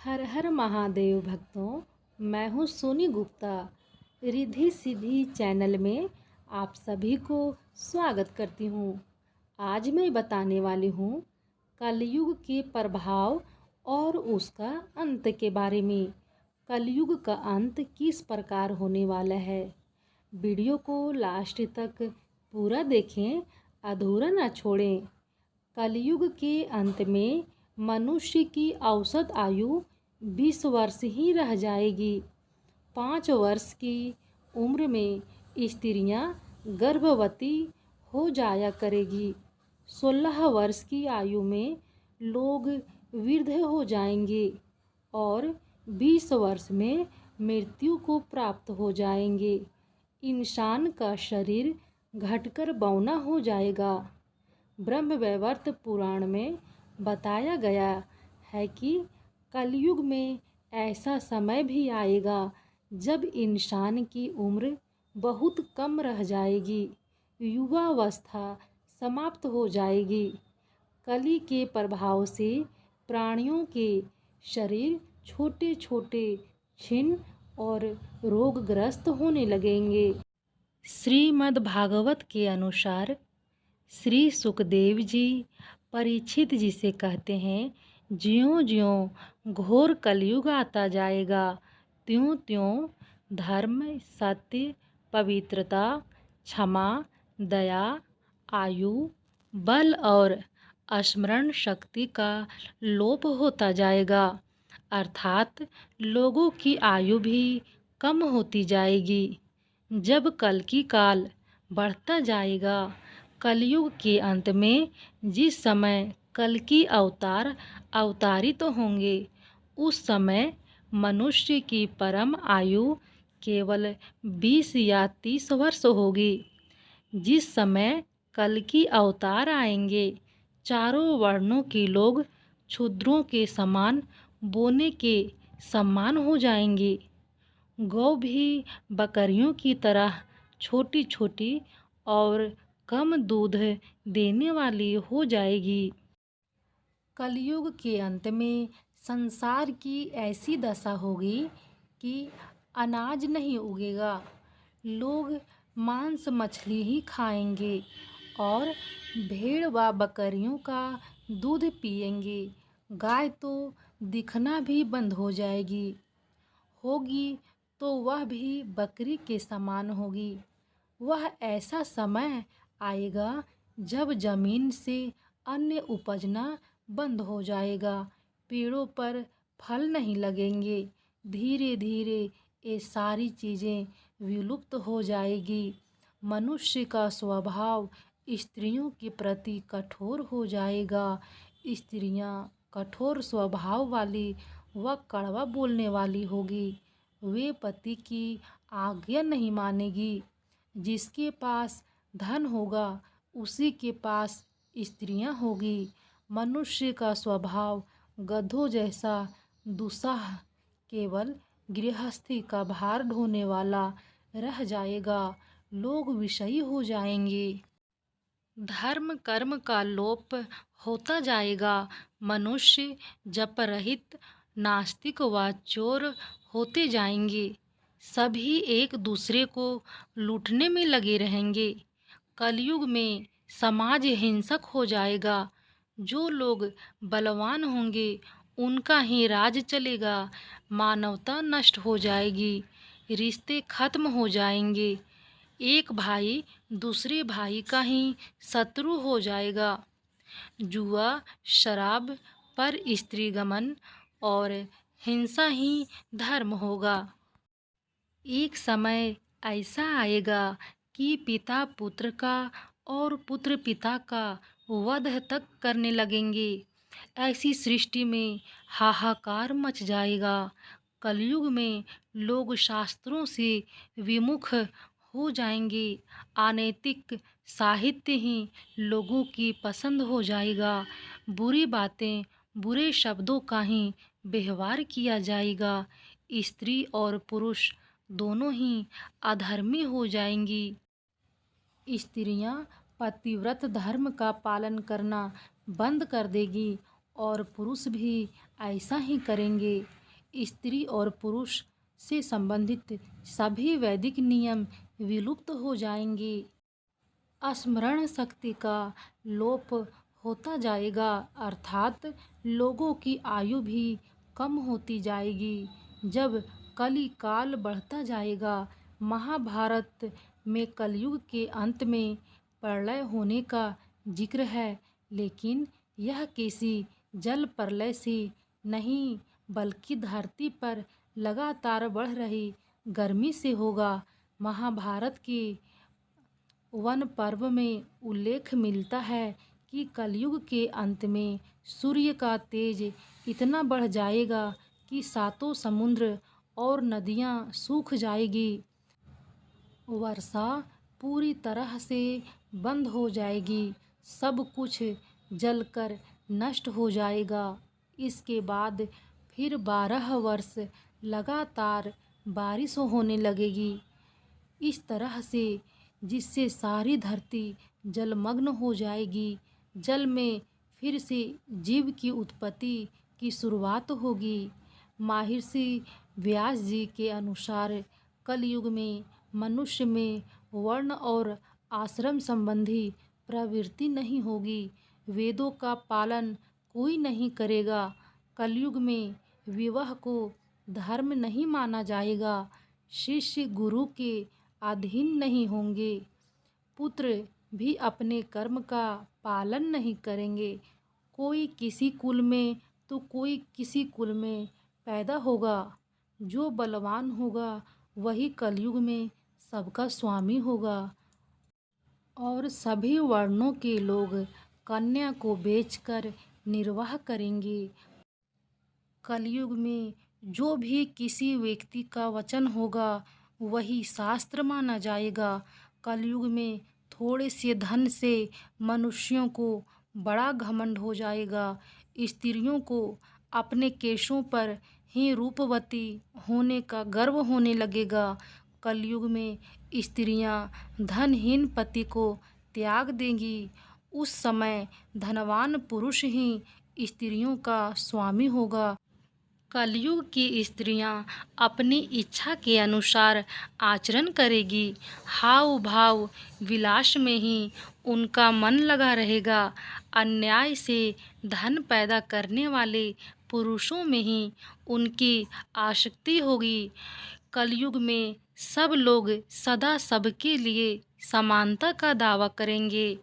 हर हर महादेव भक्तों, मैं हूँ सोनी गुप्ता। रिद्धि सिद्धि चैनल में आप सभी को स्वागत करती हूँ। आज मैं बताने वाली हूँ कलयुग के प्रभाव और उसका अंत के बारे में। कलयुग का अंत किस प्रकार होने वाला है। वीडियो को लास्ट तक पूरा देखें, अधूरा न छोड़ें। कलयुग के अंत में मनुष्य की औसत आयु 20 वर्ष ही रह जाएगी। 5 वर्ष की उम्र में स्त्रियां गर्भवती हो जाया करेगी। 16 वर्ष की आयु में लोग वृद्ध हो जाएंगे और 20 वर्ष में मृत्यु को प्राप्त हो जाएंगे। इंसान का शरीर घटकर बौना हो जाएगा। ब्रह्मवैवर्त पुराण में बताया गया है कि कलयुग में ऐसा समय भी आएगा जब इंसान की उम्र बहुत कम रह जाएगी, युवावस्था समाप्त हो जाएगी। कली के प्रभाव से प्राणियों के शरीर छोटे छोटे, क्षीण और रोगग्रस्त होने लगेंगे। श्रीमद् भागवत के अनुसार श्री सुखदेव जी परीक्षित जी से कहते हैं, ज्यों ज्यों घोर कलयुग आता जाएगा त्यों त्यों धर्म, सत्य, पवित्रता, क्षमा, दया, आयु, बल और स्मरण शक्ति का लोप होता जाएगा। अर्थात लोगों की आयु भी कम होती जाएगी। जब कल की काल बढ़ता जाएगा, कलयुग के अंत में जिस समय कल की अवतार अवतारित तो होंगे, उस समय मनुष्य की परम आयु केवल 20 या 30 वर्ष होगी। जिस समय कल की अवतार आएंगे, चारों वर्णों के लोग क्षुद्रों के समान, बोने के समान हो जाएंगे। गौ भी बकरियों की तरह छोटी छोटी और कम दूध देने वाली हो जाएगी। कलयुग के अंत में संसार की ऐसी दशा होगी कि अनाज नहीं उगेगा। लोग मांस मछली ही खाएंगे और भेड़ व बकरियों का दूध पिएंगे। गाय तो दिखना भी बंद हो जाएगी। होगी तो वह भी बकरी के समान होगी। वह ऐसा समय आएगा जब जमीन से अन्न उपजना बंद हो जाएगा। पेड़ों पर फल नहीं लगेंगे। धीरे धीरे ये सारी चीज़ें विलुप्त हो जाएगी। मनुष्य का स्वभाव स्त्रियों के प्रति कठोर हो जाएगा। स्त्रियां कठोर स्वभाव वाली व कड़वा बोलने वाली होगी। वे पति की आज्ञा नहीं मानेगी। जिसके पास धन होगा उसी के पास स्त्रियां होगी। मनुष्य का स्वभाव गधों जैसा दुस्साह, केवल गृहस्थी का भार ढोने वाला रह जाएगा। लोग विषयी हो जाएंगे। धर्म कर्म का लोप होता जाएगा। मनुष्य जप रहित, नास्तिक व चोर होते जाएंगे। सभी एक दूसरे को लूटने में लगे रहेंगे। कलयुग में समाज हिंसक हो जाएगा। जो लोग बलवान होंगे उनका ही राज चलेगा। मानवता नष्ट हो जाएगी। रिश्ते खत्म हो जाएंगे। एक भाई दूसरे भाई का ही शत्रु हो जाएगा। जुआ, शराब पर स्त्रीगमन और हिंसा ही धर्म होगा। एक समय ऐसा आएगा कि पिता पुत्र का और पुत्र पिता का वध तक करने लगेंगे। ऐसी सृष्टि में हाहाकार मच जाएगा। कलयुग में लोग शास्त्रों से विमुख हो जाएंगे। अनैतिक साहित्य ही लोगों की पसंद हो जाएगा। बुरी बातें, बुरे शब्दों का ही व्यवहार किया जाएगा। स्त्री और पुरुष दोनों ही अधर्मी हो जाएंगी। स्त्रियां पतिव्रत धर्म का पालन करना बंद कर देगी और पुरुष भी ऐसा ही करेंगे। स्त्री और पुरुष से संबंधित सभी वैदिक नियम विलुप्त हो जाएंगे। स्मरण शक्ति का लोप होता जाएगा, अर्थात लोगों की आयु भी कम होती जाएगी। जब कली काल बढ़ता जाएगा, महाभारत में कलयुग के अंत में प्रलय होने का जिक्र है, लेकिन यह किसी जल प्रलय से नहीं बल्कि धरती पर लगातार बढ़ रही गर्मी से होगा। महाभारत के वन पर्व में उल्लेख मिलता है कि कलयुग के अंत में सूर्य का तेज इतना बढ़ जाएगा कि सातों समुद्र और नदियाँ सूख जाएगी, वर्षा पूरी तरह से बंद हो जाएगी, सब कुछ जलकर नष्ट हो जाएगा। इसके बाद फिर 12 वर्ष लगातार बारिश होने लगेगी, इस तरह से जिससे सारी धरती जलमग्न हो जाएगी। जल में फिर से जीव की उत्पत्ति की शुरुआत होगी। महर्षि व्यास जी के अनुसार कलयुग में मनुष्य में वर्ण और आश्रम संबंधी प्रवृत्ति नहीं होगी। वेदों का पालन कोई नहीं करेगा। कलयुग में विवाह को धर्म नहीं माना जाएगा। शिष्य गुरु के अधीन नहीं होंगे। पुत्र भी अपने कर्म का पालन नहीं करेंगे। कोई किसी कुल में तो कोई किसी कुल में पैदा होगा। जो बलवान होगा वही कलयुग में सबका स्वामी होगा और सभी वर्णों के लोग कन्या को बेचकर निर्वाह करेंगे। कलयुग में जो भी किसी व्यक्ति का वचन होगा वही शास्त्र माना जाएगा। कलयुग में थोड़े से धन से मनुष्यों को बड़ा घमंड हो जाएगा। स्त्रियों को अपने केशों पर ही रूपवती होने का गर्व होने लगेगा। कलयुग में स्त्रियां धनहीन पति को त्याग देंगी। उस समय धनवान पुरुष ही स्त्रियों का स्वामी होगा। कलयुग की स्त्रियां अपनी इच्छा के अनुसार आचरण करेगी। हाव भाव विलास में ही उनका मन लगा रहेगा। अन्याय से धन पैदा करने वाले पुरुषों में ही उनकी आसक्ति होगी। कलयुग में सब लोग सदा सबके लिए समानता का दावा करेंगे।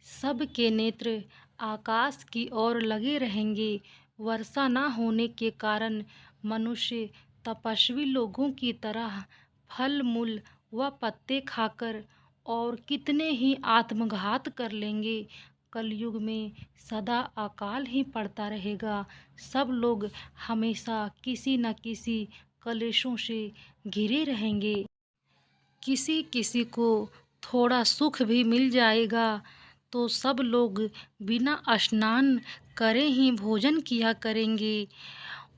सबके नेत्र आकाश की ओर लगे रहेंगे। वर्षा न होने के कारण मनुष्य तपस्वी लोगों की तरह फल मूल व पत्ते खाकर और कितने ही आत्मघात कर लेंगे। कलयुग में सदा अकाल ही पड़ता रहेगा। सब लोग हमेशा किसी न किसी कलेशों से घिरे रहेंगे। किसी किसी को थोड़ा सुख भी मिल जाएगा तो सब लोग बिना स्नान करे ही भोजन किया करेंगे।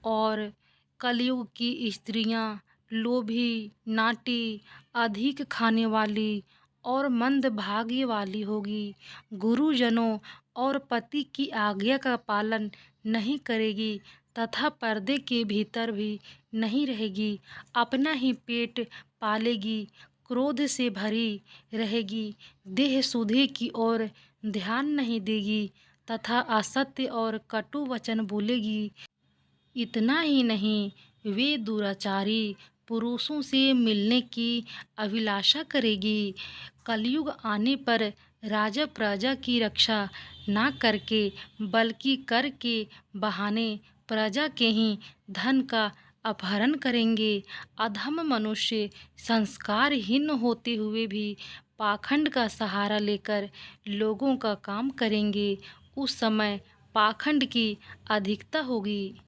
और कलयुग की स्त्रियां लोभी, नाटी, अधिक खाने वाली और मंदभागी वाली होगी। गुरुजनों और पति की आज्ञा का पालन नहीं करेगी तथा पर्दे के भीतर भी नहीं रहेगी। अपना ही पेट पालेगी, क्रोध से भरी रहेगी, देह सुधे की ओर ध्यान नहीं देगी तथा असत्य और कटु वचन बोलेगी। इतना ही नहीं, वे दुराचारी पुरुषों से मिलने की अभिलाषा करेगी। कलयुग आने पर राजा प्रजा की रक्षा ना करके बल्कि कर के बहाने प्रजा के ही धन का अपहरण करेंगे। अधम मनुष्य संस्कारहीन होते हुए भी पाखंड का सहारा लेकर लोगों का काम करेंगे। उस समय पाखंड की अधिकता होगी।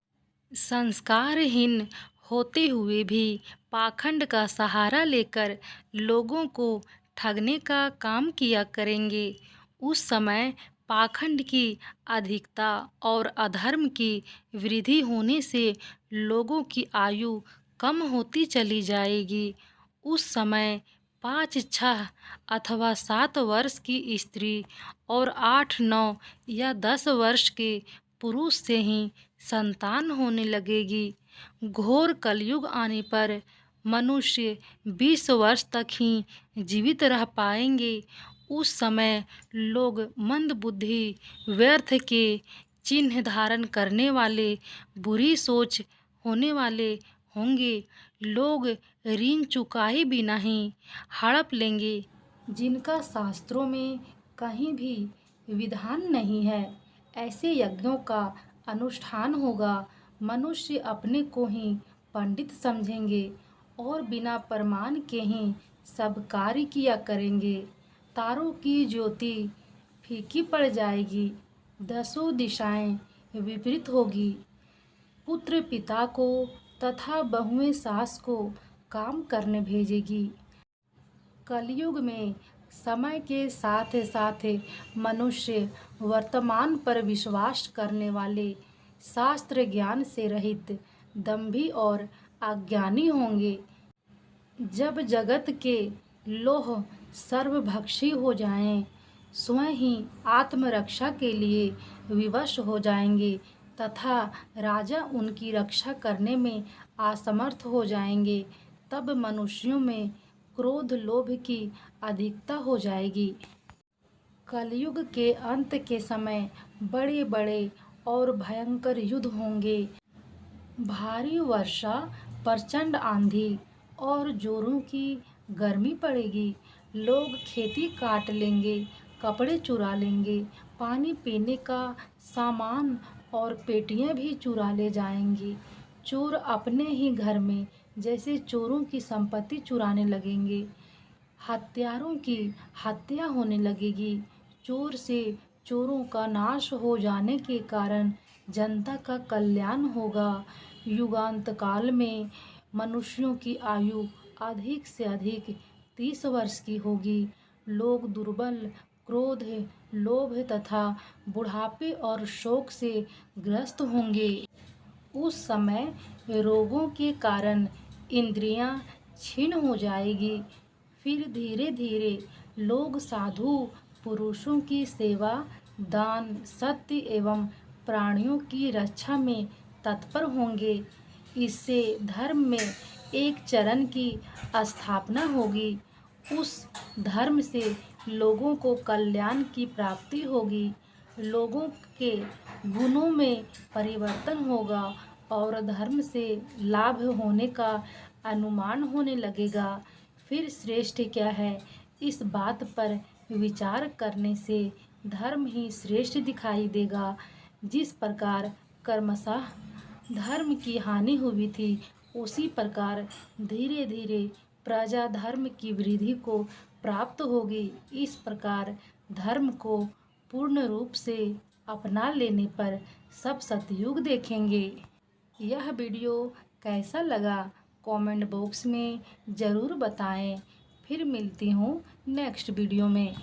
संस्कारहीन होते हुए भी पाखंड का सहारा लेकर लोगों को ठगने का काम किया करेंगे। उस समय पाखंड की अधिकता और अधर्म की वृद्धि होने से लोगों की आयु कम होती चली जाएगी। उस समय 5, 6 अथवा 7 वर्ष की स्त्री और 8, 9 या 10 वर्ष के पुरुष से ही संतान होने लगेगी। घोर कलयुग आने पर मनुष्य 20 वर्ष तक ही जीवित रह पाएंगे। उस समय लोग मंदबुद्धि, व्यर्थ के चिन्ह धारण करने वाले, बुरी सोच होने वाले होंगे। लोग ऋण चुकाए बिना ही हड़प लेंगे, जिनका शास्त्रों में कहीं भी विधान नहीं है। ऐसे यज्ञों का अनुष्ठान होगा। मनुष्य अपने को ही पंडित समझेंगे और बिना प्रमाण के ही सब कार्य किया करेंगे। तारों की ज्योति फीकी पड़ जाएगी, दसों दिशाएं विपरीत होगी। पुत्र पिता को तथा बहुएं सास को काम करने भेजेगी। कलयुग में समय के साथ साथ मनुष्य वर्तमान पर विश्वास करने वाले, शास्त्र ज्ञान से रहित, दंभी और अज्ञानी होंगे। जब जगत के लोह सर्वभक्षी हो जाएं, स्वयं ही आत्मरक्षा के लिए विवश हो जाएंगे तथा राजा उनकी रक्षा करने में असमर्थ हो जाएंगे, तब मनुष्यों में क्रोध, लोभ की अधिकता हो जाएगी। कलयुग के अंत के समय बड़े बड़े और भयंकर युद्ध होंगे। भारी वर्षा, प्रचंड आंधी और जोरों की गर्मी पड़ेगी। लोग खेती काट लेंगे, कपड़े चुरा लेंगे, पानी पीने का सामान और पेटियां भी चुरा ले जाएंगे। चोर अपने ही घर में जैसे चोरों की संपत्ति चुराने लगेंगे। हत्यारों की हत्या होने लगेगी। चोर से चोरों का नाश हो जाने के कारण जनता का कल्याण होगा। युगांत काल में मनुष्यों की आयु अधिक से अधिक 30 वर्ष की होगी। लोग दुर्बल, क्रोध, लोभ तथा बुढ़ापे और शोक से ग्रस्त होंगे। उस समय रोगों के कारण इंद्रियां क्षीण हो जाएगी। फिर धीरे धीरे लोग साधु पुरुषों की सेवा, दान, सत्य एवं प्राणियों की रक्षा में तत्पर होंगे। इससे धर्म में एक चरण की स्थापना होगी। उस धर्म से लोगों को कल्याण की प्राप्ति होगी। लोगों के गुणों में परिवर्तन होगा और धर्म से लाभ होने का अनुमान होने लगेगा। फिर श्रेष्ठ क्या है, इस बात पर विचार करने से धर्म ही श्रेष्ठ दिखाई देगा। जिस प्रकार कर्मशः धर्म की हानि हुई थी, उसी प्रकार धीरे धीरे प्रजा धर्म की वृद्धि को प्राप्त होगी। इस प्रकार धर्म को पूर्ण रूप से अपना लेने पर सब सतयुग देखेंगे। यह वीडियो कैसा लगा कमेंट बॉक्स में ज़रूर बताएं। फिर मिलती हूँ नेक्स्ट वीडियो में।